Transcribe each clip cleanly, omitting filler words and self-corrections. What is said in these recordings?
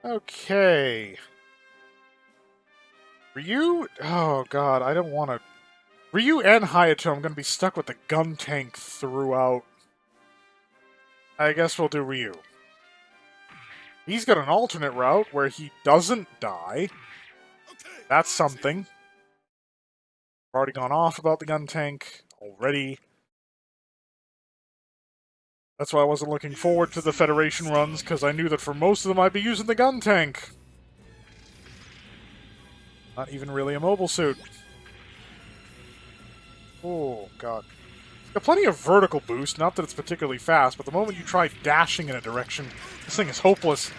Okay. Ryu? Oh god, I don't want to... Ryu and Hayato, I'm going to be stuck with the gun tank throughout. I guess we'll do Ryu. He's got an alternate route where he doesn't die. That's something. I've already gone off about the gun tank already. That's why I wasn't looking forward to the Federation runs, because I knew that for most of them I'd be using the gun tank. Not even really a mobile suit. Oh, god. It's got plenty of vertical boost, not that it's particularly fast, but the moment you try dashing in a direction, this thing is hopeless.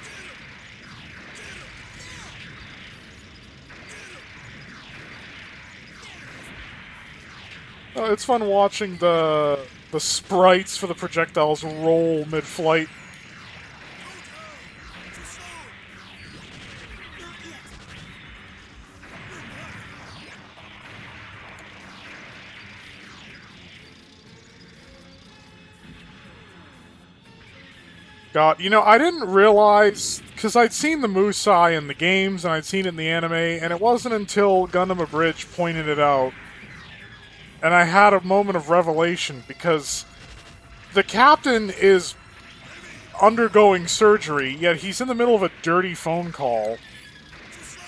It's fun watching the sprites for the projectiles roll mid-flight. God, you know, I didn't realize, because I'd seen the Musai in the games, and I'd seen it in the anime, and it wasn't until Gundam Abridged pointed it out, and I had a moment of revelation, because the captain is undergoing surgery, yet he's in the middle of a dirty phone call,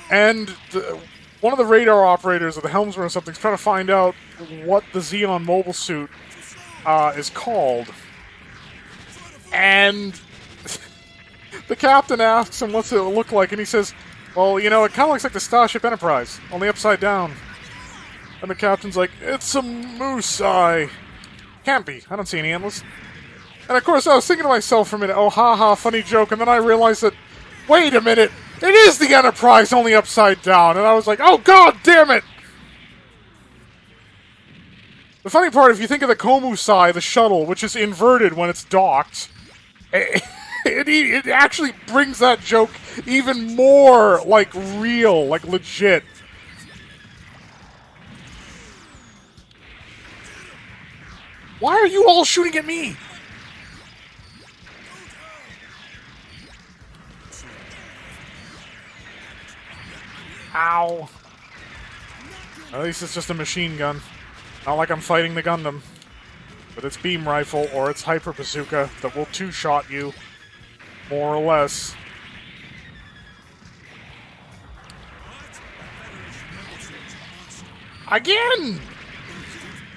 and one of the radar operators or the helmsman or something is trying to find out what the Xeon mobile suit is called, and the captain asks him what's it look like, and he says, well, you know, it kind of looks like the Starship Enterprise, only upside down. And the captain's like, it's a Musai. Can't be. I don't see any endless. And of course, I was thinking to myself for a minute, oh, haha, funny joke, and then I realized that, wait a minute, it is the Enterprise, only upside down. And I was like, oh, god damn it! The funny part, if you think of the Komusai, the shuttle, which is inverted when it's docked, it actually brings that joke even more, like, real, like, legit. Why are you all shooting at me? Ow. At least it's just a machine gun. Not like I'm fighting the Gundam. But it's beam rifle or it's hyper bazooka that will two-shot you. More or less. Again!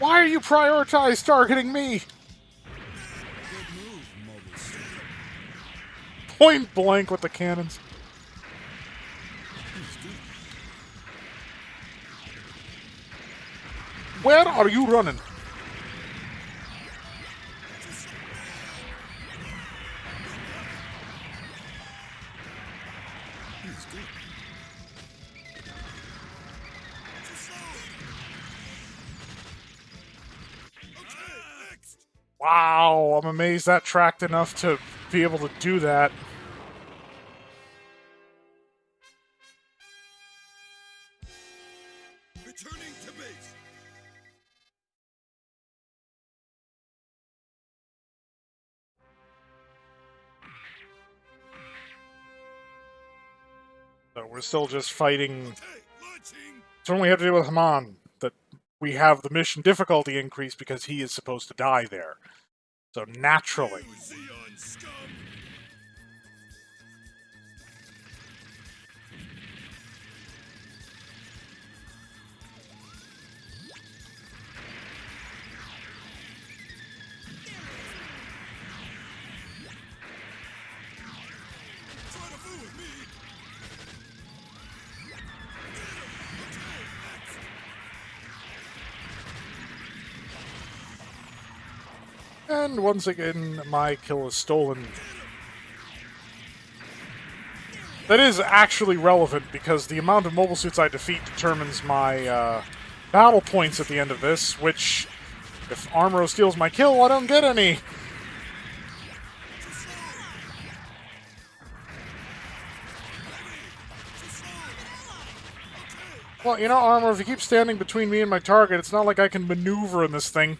Why are you prioritized targeting me? Point blank with the cannons. Where are you running? Wow, I'm amazed that tracked enough to be able to do that. Returning to base. So we're still just fighting. It's only have to do with Haman that we have the mission difficulty increase because he is supposed to die there. So naturally. And once again, my kill is stolen. That is actually relevant, because the amount of mobile suits I defeat determines my battle points at the end of this, which, if Armoro steals my kill, I don't get any. Well, you know, Armor, if you keep standing between me and my target, it's not like I can maneuver in this thing.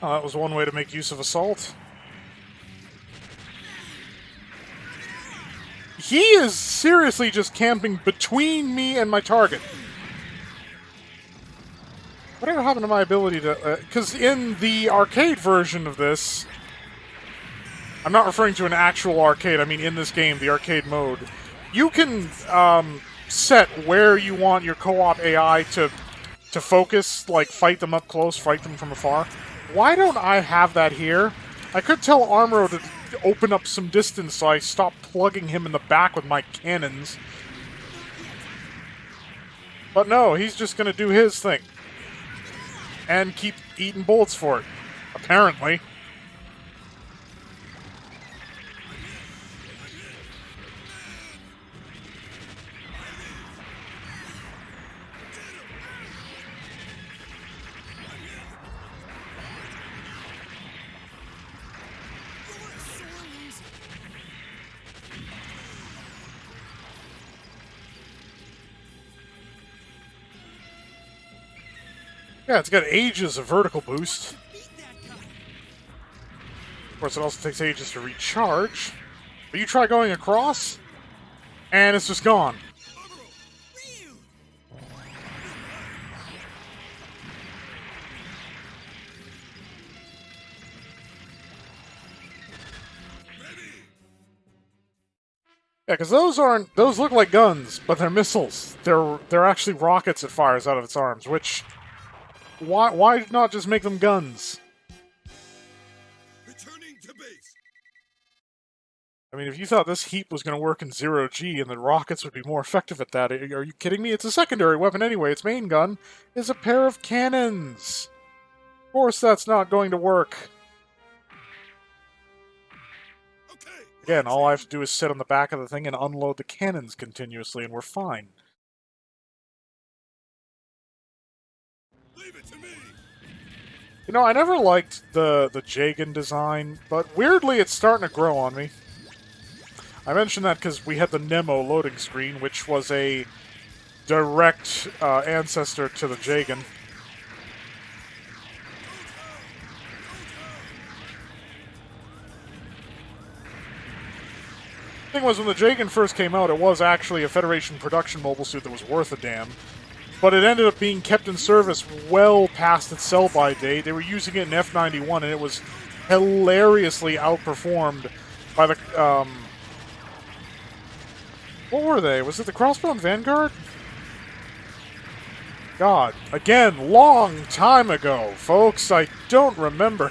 Oh, that was one way to make use of assault. He is seriously just camping between me and my target. Whatever happened to my ability to... Because in the arcade version of this... I'm not referring to an actual arcade, I mean in this game, the arcade mode. You can set where you want your co-op AI to focus, like fight them up close, fight them from afar. Why don't I have that here? I could tell Armoro to open up some distance so I stop plugging him in the back with my cannons. But no, he's just gonna do his thing. And keep eating bullets for it. Apparently. Yeah, it's got ages of vertical boost. Of course, it also takes ages to recharge. But you try going across, and it's just gone. Yeah, because those look like guns, but they're missiles. They're actually rockets it fires out of its arms, which... Why not just make them guns? Returning to base. I mean, if you thought this heat was going to work in 0G and the rockets would be more effective at that, are you kidding me? It's a secondary weapon anyway. Its main gun is a pair of cannons. Of course that's not going to work. Okay. Again, all I have to do is sit on the back of the thing and unload the cannons continuously, and we're fine. Leave it to me. You know, I never liked the Jagan design, but weirdly it's starting to grow on me. I mentioned that because we had the Nemo loading screen, which was a direct ancestor to the Jagan. The thing was, when the Jagan first came out, it was actually a Federation production mobile suit that was worth a damn. But it ended up being kept in service well past its sell-by date. They were using it in F91, and it was hilariously outperformed by the... what were they? Was it the Crossbow Vanguard? God. Again, long time ago, folks. I don't remember.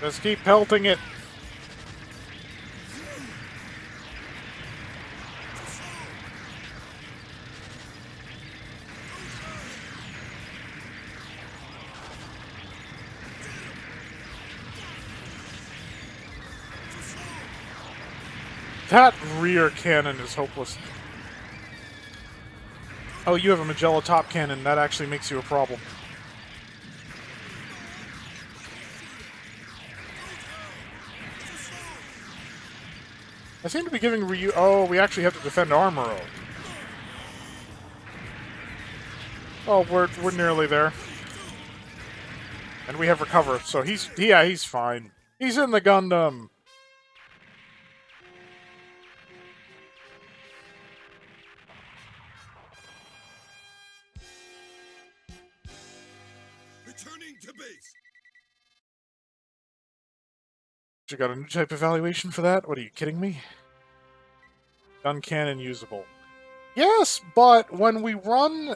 Just keep pelting it. That rear cannon is hopeless. Oh, you have a Magella top cannon. That actually makes you a problem. I seem to be giving Ryu... Oh, we actually have to defend Armoro. Oh, we're nearly there. And we have Recover, so he's fine. He's in the Gundam. Returning to base. You got a new type evaluation for that? What, are you kidding me? Gun cannon usable. Yes, but when we run...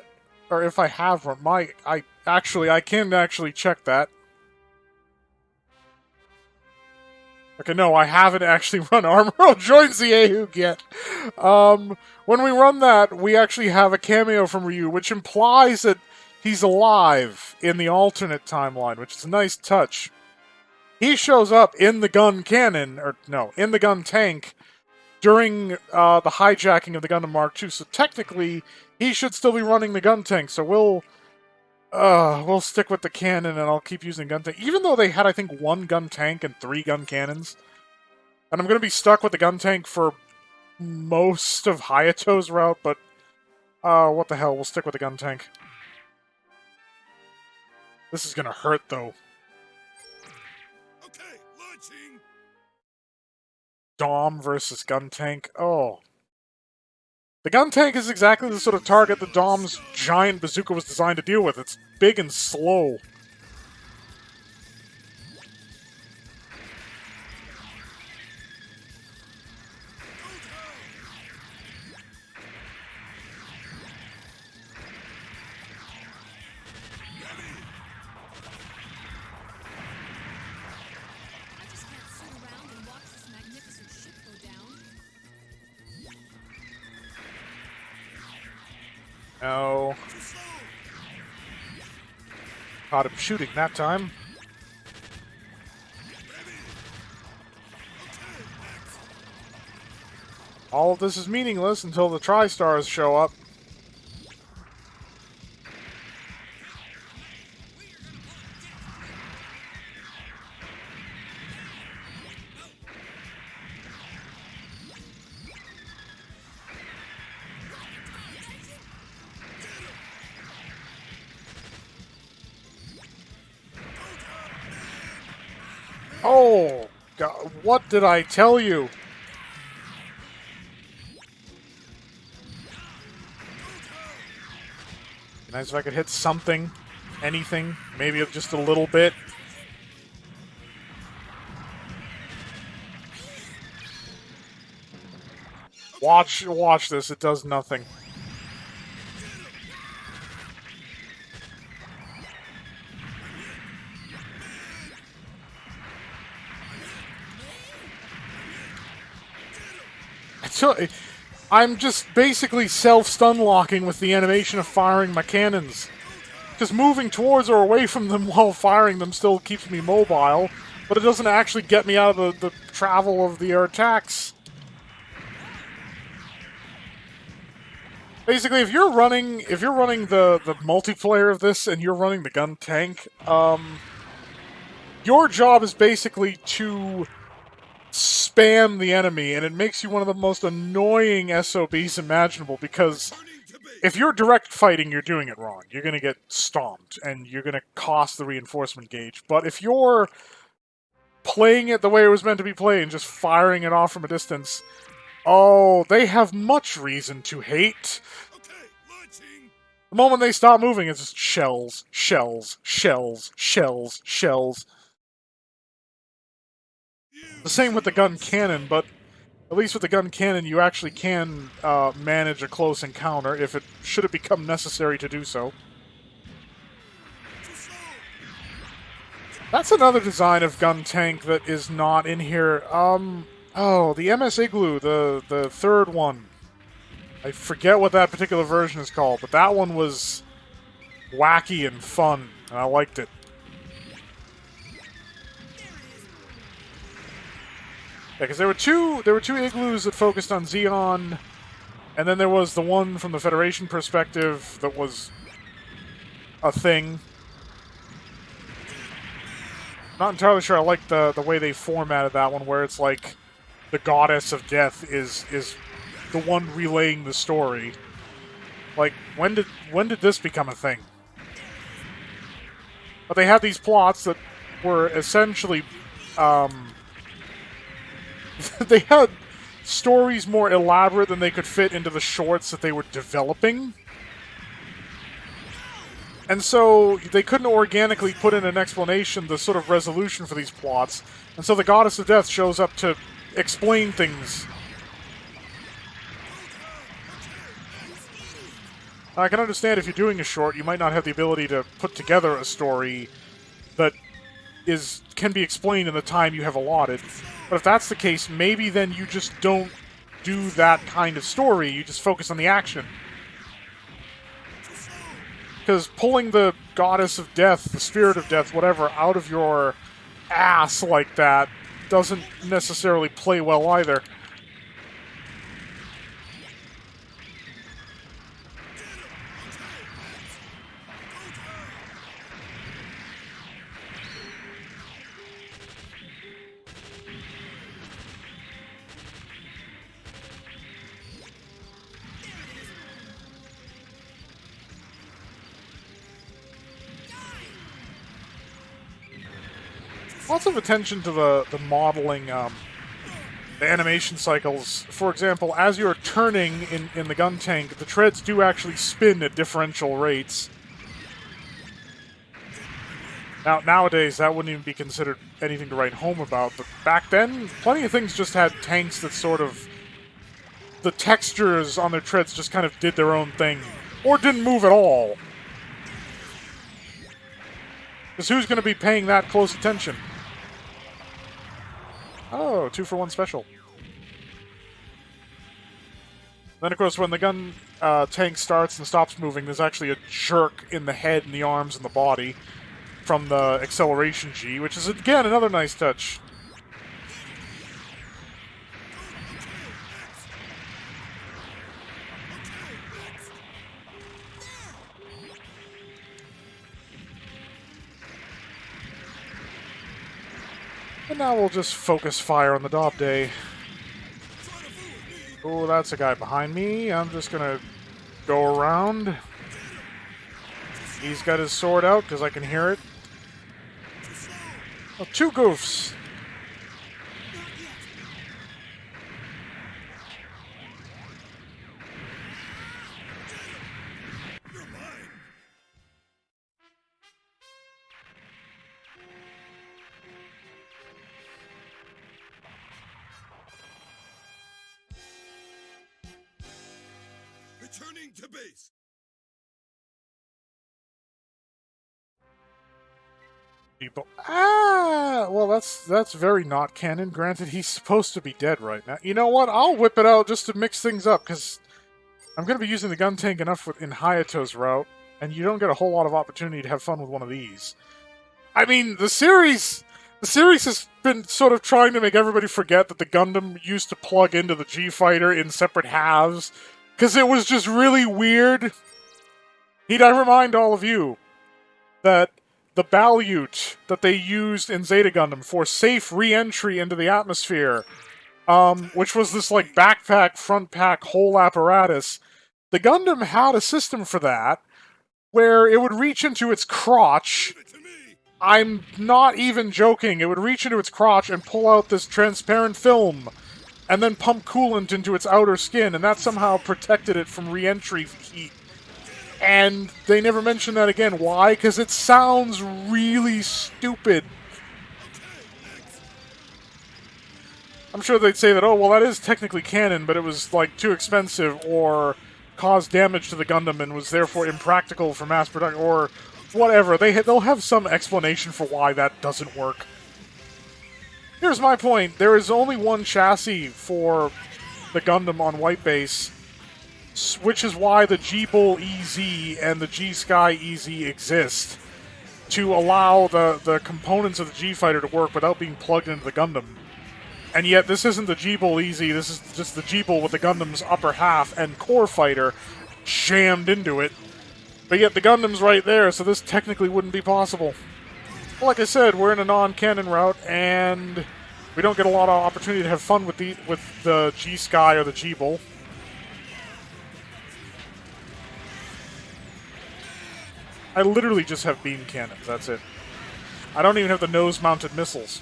Or if I have run... I can actually check that. Okay, no, I haven't actually run Armoro joins the Ahug yet. When we run that, we actually have a cameo from Ryu, which implies that he's alive in the alternate timeline, which is a nice touch. He shows up in the gun cannon, or no, in the gun tank during the hijacking of the Gundam Mark II. So technically, he should still be running the gun tank. So We'll stick with the cannon and I'll keep using gun tank. Even though they had, I think, 1 gun tank and 3 gun cannons. And I'm going to be stuck with the gun tank for most of Hayato's route, but what the hell, we'll stick with the gun tank. This is going to hurt, though. Okay, launching. Dom versus gun tank. Oh. The gun tank is exactly the sort of target that Dom's giant bazooka was designed to deal with. It's big and slow. I just can't sit around and watch this magnificent ship go down. No. Caught him shooting that time. All of this is meaningless until the Tri-Stars show up. Oh, God, what did I tell you? Be nice if I could hit something, anything, maybe just a little bit. Watch this, it does nothing. So, I'm just basically self-stun locking with the animation of firing my cannons. Because moving towards or away from them while firing them still keeps me mobile, but it doesn't actually get me out of the travel of the air attacks. Basically, if you're running the multiplayer of this and you're running the gun tank, your job is basically to spam the enemy, and it makes you one of the most annoying SOBs imaginable, because if you're direct fighting, you're doing it wrong. You're going to get stomped, and you're going to cost the reinforcement gauge. But if you're playing it the way it was meant to be played, and just firing it off from a distance, oh, they have much reason to hate. Okay, launching. The moment they stop moving, it's just shells, shells, shells, shells, shells. The same with the gun cannon, but at least with the gun cannon, you actually can manage a close encounter if it should it become necessary to do so. That's another design of gun tank that is not in here. Oh, the MS Igloo, the third one. I forget what that particular version is called, but that one was wacky and fun, and I liked it. Yeah, because there were two igloos that focused on Xeon, and then there was the one from the Federation perspective that was a thing. Not entirely sure I like the way they formatted that one, where it's like the goddess of death is the one relaying the story. Like, when did this become a thing? But they had these plots that were essentially they had stories more elaborate than they could fit into the shorts that they were developing. And so they couldn't organically put in an explanation, the sort of resolution for these plots. And so the Goddess of Death shows up to explain things. I can understand if you're doing a short, you might not have the ability to put together a story that can be explained in the time you have allotted. But if that's the case, maybe then you just don't do that kind of story, you just focus on the action. Because pulling the Goddess of Death, the Spirit of Death, whatever, out of your ass like that doesn't necessarily play well either. lots of attention to the modeling, the animation cycles. For example, as you're turning in the gun tank, the treads do actually spin at differential rates. Now, nowadays, that wouldn't even be considered anything to write home about, but back then, plenty of things just had tanks that sort of... the textures on their treads just kind of did their own thing, or didn't move at all. Because who's going to be paying that close attention? Oh, 2-for-1 special. Then, of course, when the gun tank starts and stops moving, there's actually a jerk in the head and the arms and the body from the acceleration G, which is, again, another nice touch. And now we'll just focus fire on the Dobday. Oh, that's a guy behind me. I'm just gonna go around. He's got his sword out because I can hear it. Oh, 2 goofs. Returning to base. People. Ah, well, that's very not canon. Granted, he's supposed to be dead right now. You know what? I'll whip it out just to mix things up because I'm going to be using the gun tank enough in Hayato's route, and you don't get a whole lot of opportunity to have fun with one of these. I mean, the series has been sort of trying to make everybody forget that the Gundam used to plug into the G-Fighter in separate halves, because it was just really weird. Need I remind all of you that the Balyut that they used in Zeta Gundam for safe re-entry into the atmosphere, which was this, like, backpack, front pack, whole apparatus, the Gundam had a system for that, where it would reach into its crotch. Give it to me. I'm not even joking. It would reach into its crotch and pull out this transparent film, and then pump coolant into its outer skin, and that somehow protected it from re-entry heat. And they never mention that again. Why? Because it sounds really stupid. I'm sure they'd say that, oh, well, that is technically canon, but it was, like, too expensive, or caused damage to the Gundam and was therefore impractical for mass production, or whatever. They'll have some explanation for why that doesn't work. Here's my point. There is only one chassis for the Gundam on White Base, which is why the G-Bull EZ and the G-Sky EZ exist, to allow the components of the G-Fighter to work without being plugged into the Gundam. And yet, this isn't the G-Bull EZ, this is just the G-Bull with the Gundam's upper half and core fighter jammed into it. But yet, the Gundam's right there, so this technically wouldn't be possible. Well, like I said, we're in a non-canon route, and we don't get a lot of opportunity to have fun with the G-Sky or the G-Bull. I literally just have beam cannons, that's it. I don't even have the nose-mounted missiles.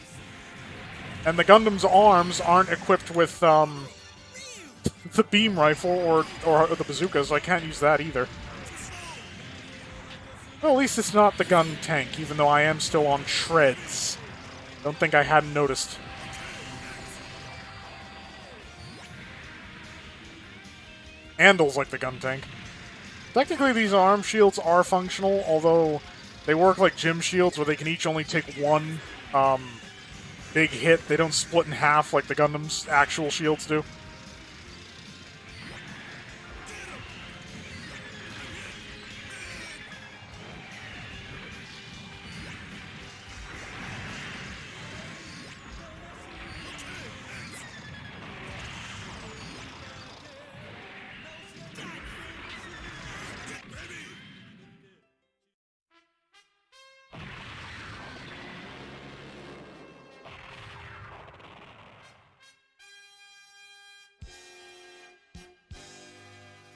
And the Gundam's arms aren't equipped with, the beam rifle or the bazooka, so I can't use that either. Well, at least it's not the gun tank, even though I am still on treads. Don't think I hadn't noticed. Handles like the gun tank. Technically, these arm shields are functional, although they work like gym shields where they can each only take one, big hit. They don't split in half like the Gundam's actual shields do.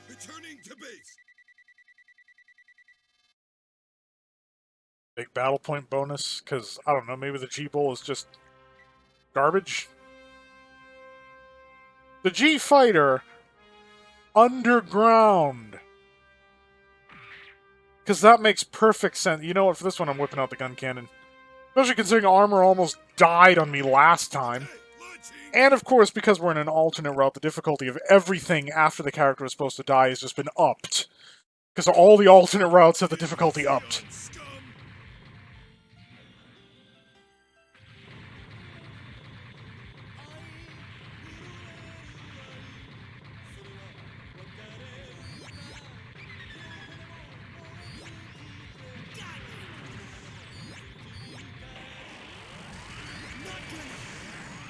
Returning to base. Big battle point bonus, because, I don't know, maybe the G-Bowl is just garbage? The G-Fighter underground. Because that makes perfect sense. You know what, for this one I'm whipping out the gun cannon. Especially considering armor almost died on me last time. And of course, because we're in an alternate route, the difficulty of everything after the character was supposed to die has just been upped. Because all the alternate routes have the difficulty upped.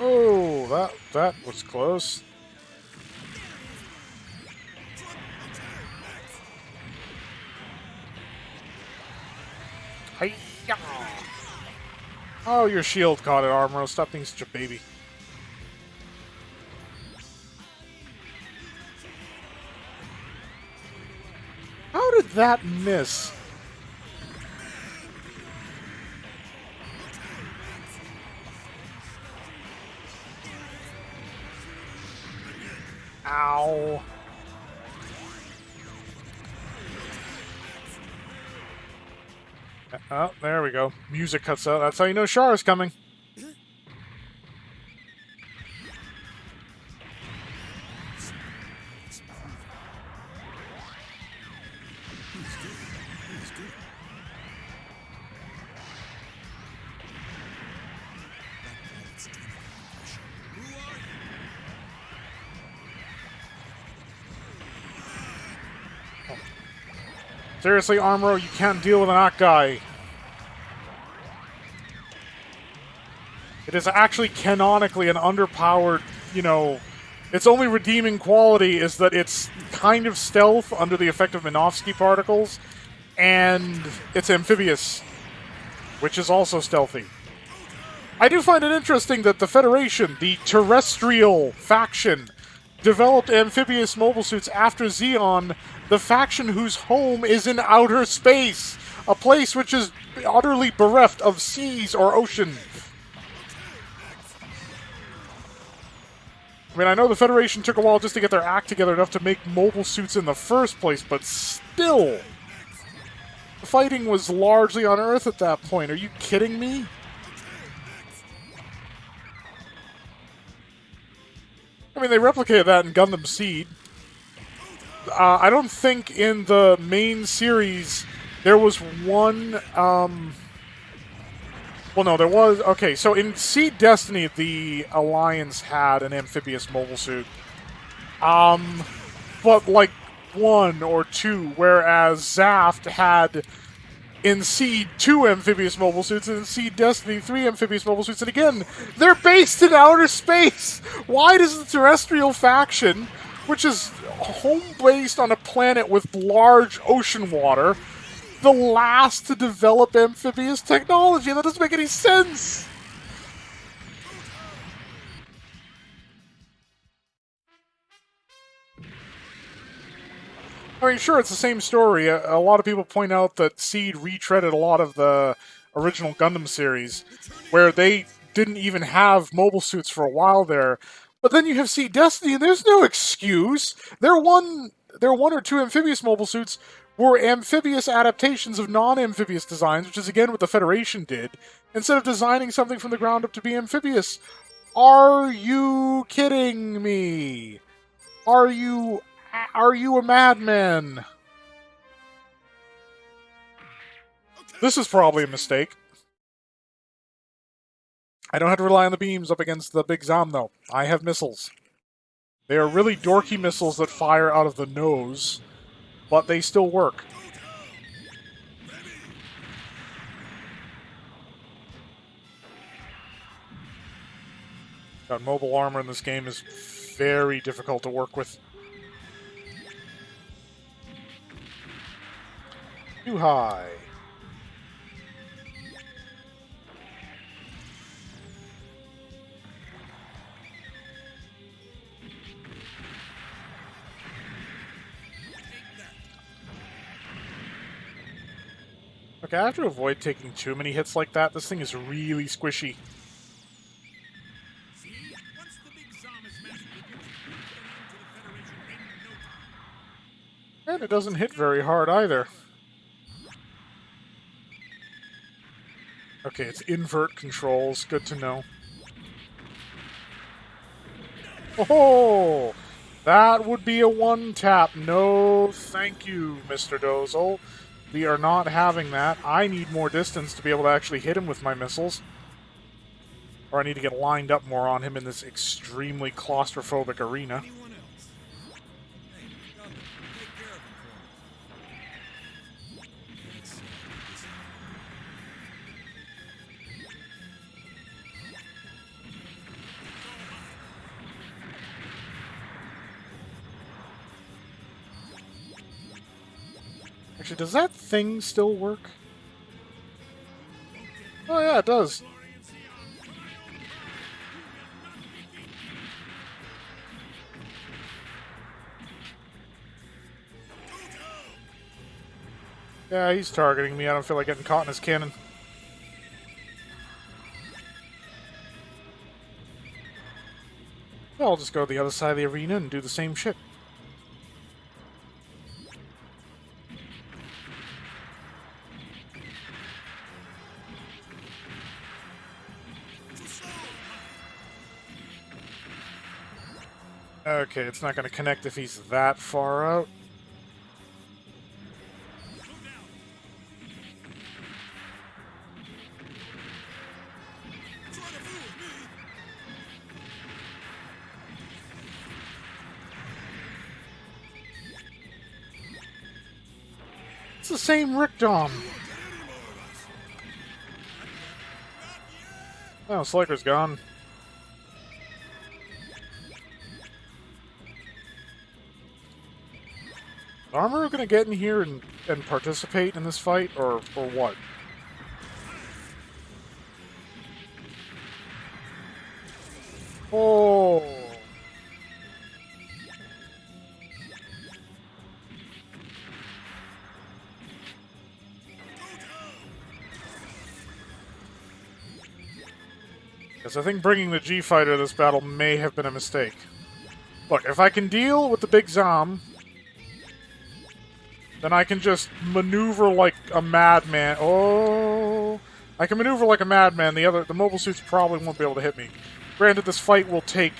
Oh, that was close. Hi-ya! Oh, your shield caught it, Armor. Stop being such a baby. How did that miss? Ow. Oh, there we go. Music cuts out. That's how you know Char's coming. Seriously, Armor, you can't deal with an Ock guy. It is actually canonically an underpowered, you know... Its only redeeming quality is that it's kind of stealth under the effect of Minovsky particles, and it's amphibious, which is also stealthy. I do find it interesting that the Federation, the terrestrial faction, developed amphibious mobile suits after Xeon, the faction whose home is in outer space, a place which is utterly bereft of seas or ocean. I mean, I know the Federation took a while just to get their act together enough to make mobile suits in the first place, but still, the fighting was largely on Earth at that point. Are you kidding me? I mean, they replicated that in Gundam Seed. I don't think in the main series there was one, well, no, there was... Okay, so in Seed Destiny, the Alliance had an amphibious mobile suit. But like one or two, whereas Zaft had in Seed 2 amphibious mobile suits, and in Seed Destiny 3 amphibious mobile suits, and again, they're based in outer space! Why does the terrestrial faction, which is home-based on a planet with large ocean water, the last to develop amphibious technology? That doesn't make any sense! I mean, sure, it's the same story. A lot of people point out that Seed retreaded a lot of the original Gundam series, where they didn't even have mobile suits for a while there. But then you have Seed Destiny, and there's no excuse. Their one or two amphibious mobile suits were amphibious adaptations of non-amphibious designs, which is again what the Federation did, instead of designing something from the ground up to be amphibious. Are you kidding me? Are you a madman? This is probably a mistake. I don't have to rely on the beams up against the big Zom, though. I have missiles. They are really dorky missiles that fire out of the nose, but they still work. Got mobile armor in this game is very difficult to work with. Too high. Look, I have to avoid taking too many hits like that. This thing is really squishy. See? Once the big Zom is mastered with you, you put an end to the Federation in no time. And it doesn't hit very hard either. Okay, it's invert controls. Good to know. Oh! That would be a one-tap. No, thank you, Mr. Dozel. We are not having that. I need more distance to be able to actually hit him with my missiles. Or I need to get lined up more on him in this extremely claustrophobic arena. Anyone else? Hey, Gundam, take care of him for me. That's this. Actually, does that thing still work? Oh yeah, it does. Glory and see on trial. Yeah, he's targeting me. I don't feel like getting caught in his cannon. Well, I'll just go to the other side of the arena and do the same shit. Okay, it's not going to connect if he's that far out. Try to fool me. It's the same Rick Dom. Get any more of us. Oh, Sliker's gone. Is Armor gonna get in here and participate in this fight, or what? Oh. Yes, I think bringing the G-Fighter to this battle may have been a mistake. Look, if I can deal with the big Zom, then I can just maneuver like a madman. Oh, I can maneuver like a madman. The mobile suits probably won't be able to hit me. Granted, this fight will take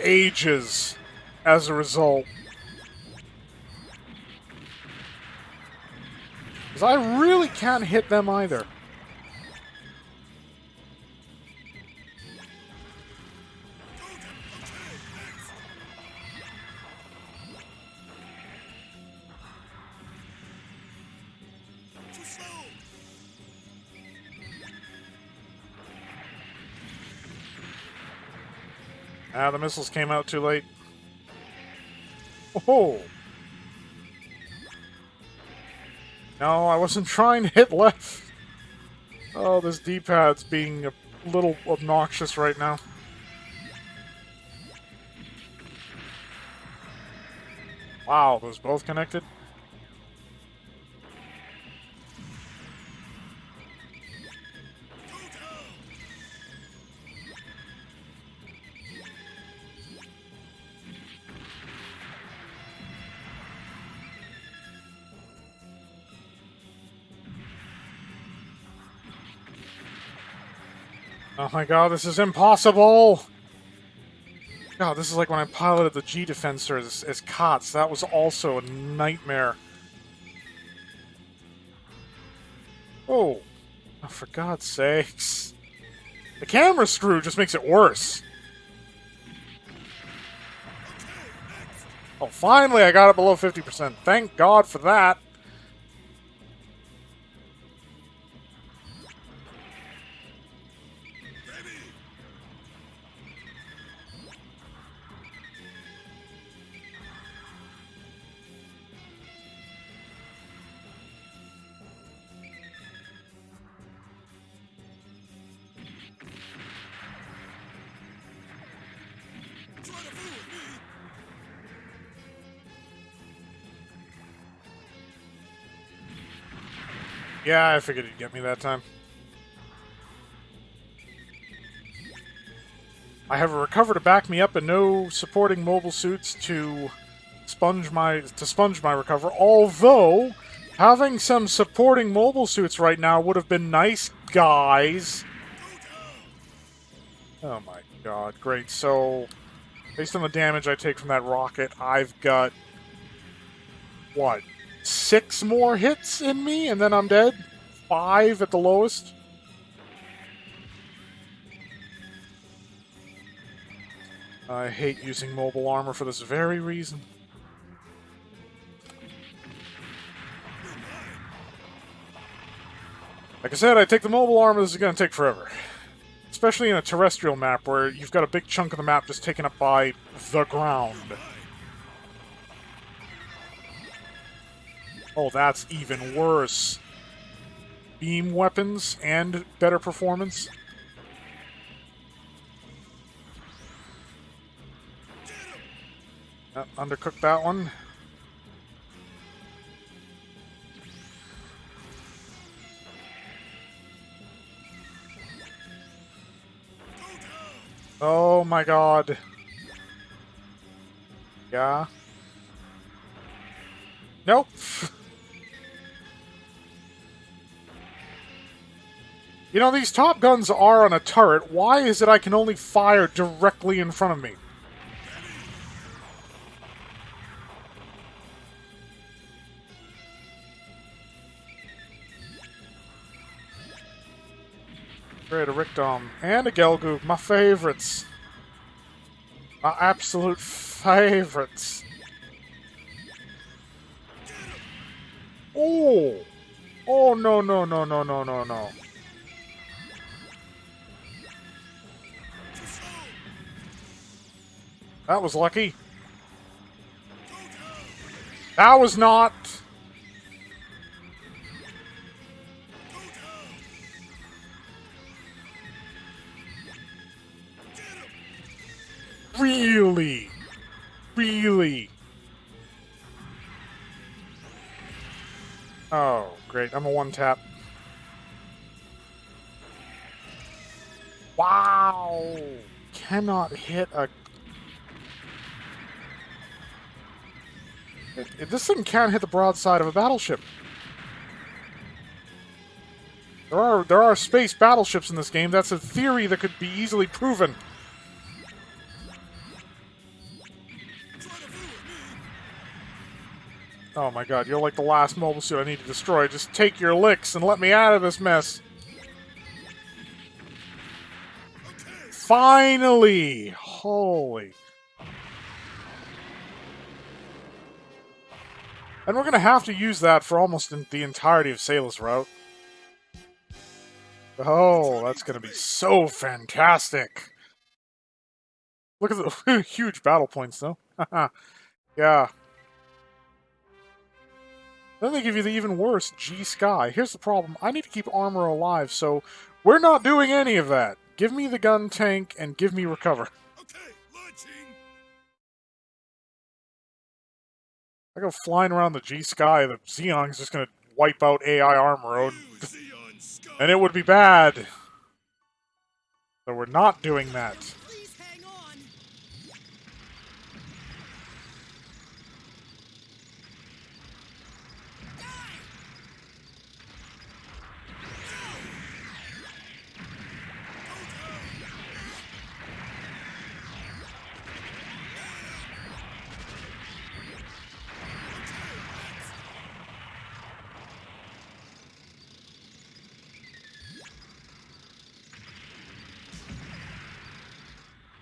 ages as a result. Because I really can't hit them either. Too slow. Ah, the missiles came out too late. Oh! No, I wasn't trying to hit left. Oh, this D-pad's being a little obnoxious right now. Wow, those both connected? Oh my god, this is impossible! God, this is like when I piloted the G-Defensor as COTS. That was also a nightmare. Oh. Oh, for God's sakes. The camera screw just makes it worse. Oh, finally I got it below 50%. Thank God for that. Try to fool with me. Yeah, I figured he'd get me that time. I have a recover to back me up and no supporting mobile suits to sponge my recover. Although having some supporting mobile suits right now would have been nice, guys. Oh my god, great. So based on the damage I take from that rocket, I've got what? 6 more hits in me and then I'm dead? 5 at the lowest? I hate using mobile armor for this very reason. Like I said, I take the mobile armor, this is going to take forever. Especially in a terrestrial map where you've got a big chunk of the map just taken up by the ground. Oh, that's even worse. Beam weapons and better performance. Undercooked that one. Oh my god. Yeah. Nope. You know, these top guns are on a turret. Why is it I can only fire directly in front of me? Great, a Rickdom and a Gelgoog, my favorites. My absolute favorites. Oh! Oh, no, no, no, no, no, no, no. That was lucky. That was not. Really? Really? Oh, great. I'm a one-tap. Wow! Cannot hit a... This thing can't hit the broadside of a battleship. There are space battleships in this game. That's a theory that could be easily proven. Oh my god, you're like the last mobile suit I need to destroy. Just take your licks and let me out of this mess. Finally! Holy. And we're gonna have to use that for almost the entirety of Sailor's Route. Oh, that's gonna be so fantastic! Look at the huge battle points, though. Yeah. Then they give you the even worse G-Sky. Here's the problem. I need to keep armor alive, so we're not doing any of that. Give me the gun tank and give me recover. Okay, launching. I go flying around the G-Sky, the Xeon's just gonna wipe out AI armor, Xeon Scum. and it would be bad. So we're not doing that. Please hang on.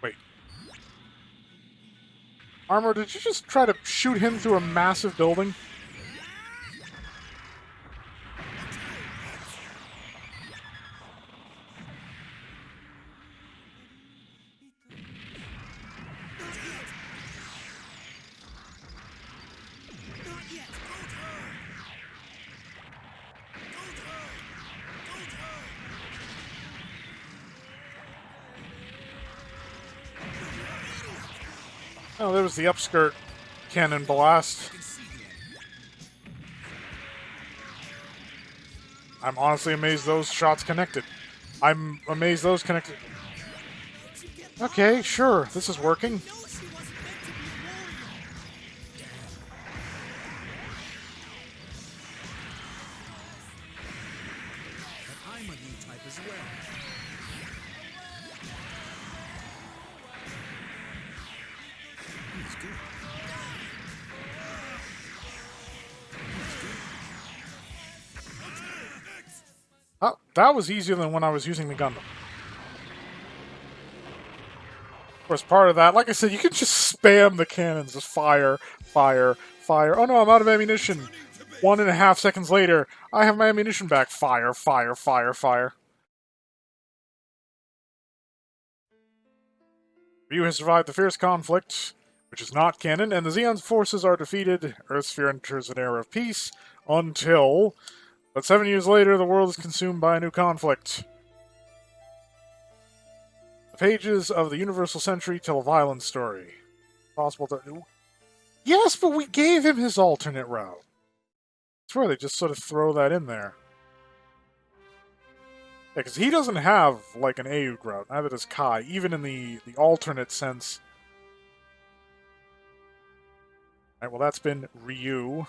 Wait. Armor, did you just try to shoot him through a massive building? Not yet. Oh, there was the upskirt cannon blast. I'm honestly amazed those shots connected. I'm amazed those connected. Okay, sure, this is working. No, she wasn't meant to be a warrior. But I'm a new type as well. He's good. Oh, that was easier than when I was using the Gundam. Of course, part of that, like I said, you can just spam the cannons, just fire, fire, fire. Oh no, I'm out of ammunition. 1.5 seconds later, I have my ammunition back. Fire, fire, fire, fire. Ryu has survived the fierce conflict, which is not canon, and the Zeon's forces are defeated. Earthsphere enters an era of peace until. But 7 years later, the world is consumed by a new conflict. The pages of the Universal Century tell a violent story. Possible to. Yes, but we gave him his alternate route. I swear they just sort of throw that in there. Yeah, because he doesn't have, like, an Aug route. Neither does Kai, even in the alternate sense. Alright, well, that's been Ryu.